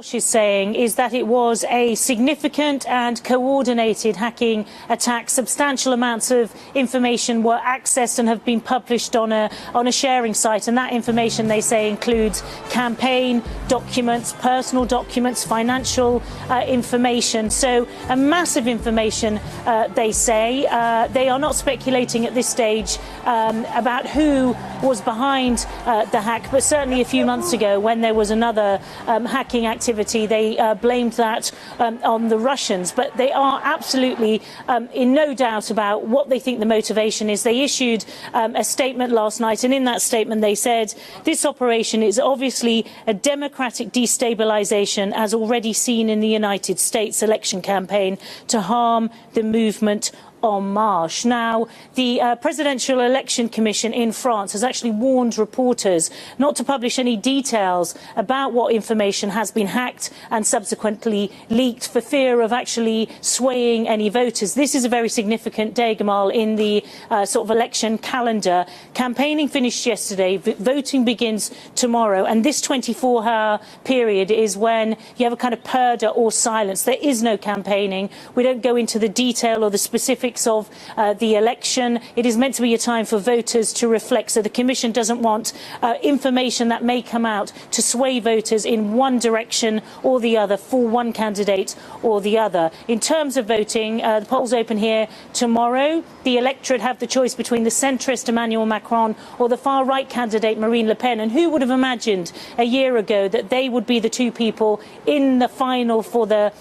Is saying is that it was a significant and coordinated hacking attack. Substantial amounts of information were accessed and have been published on a sharing site, and that information, they say, includes campaign documents, personal documents, financial information. So a massive information, they say. They are not speculating at this stage about who was behind the hack, but certainly a few months ago when there was another hacking activity, they blamed that on the Russians. But they are absolutely in no doubt about what they think the motivation is. They issued a statement last night, and in that statement they said this operation is obviously a democratic destabilization, as already seen in the United States election campaign, to harm the movement En Marche. Now, the Presidential Election Commission in France has actually warned reporters not to publish any details about what information has been hacked and subsequently leaked for fear of actually swaying any voters. This is a very significant day, Gamal, in the sort of election calendar. Campaigning finished yesterday, voting begins tomorrow, and this 24-hour period is when you have a kind of purdah or silence. There is no campaigning. We don't go into the detail or the specifics of the election. It is meant to be a time for voters to reflect, so the Commission doesn't want information that may come out to sway voters in one direction or the other, for one candidate or the other. In terms of voting, the polls open here tomorrow. The electorate have the choice between the centrist Emmanuel Macron or the far-right candidate Marine Le Pen, and who would have imagined a year ago that they would be the two people in the final for the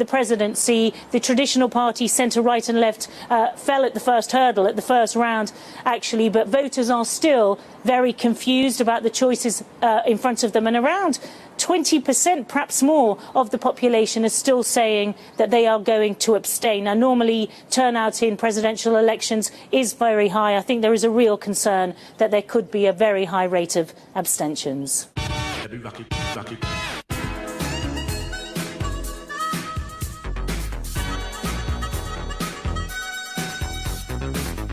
presidency? The traditional parties, centre-right and left, fell at the first hurdle, at the first round, actually, but voters are still very confused about the choices in front of them, and around 20%, perhaps more, of the population is still saying that they are going to abstain. Now, normally turnout in presidential elections is very high. I think there is a real concern that there could be a very high rate of abstentions.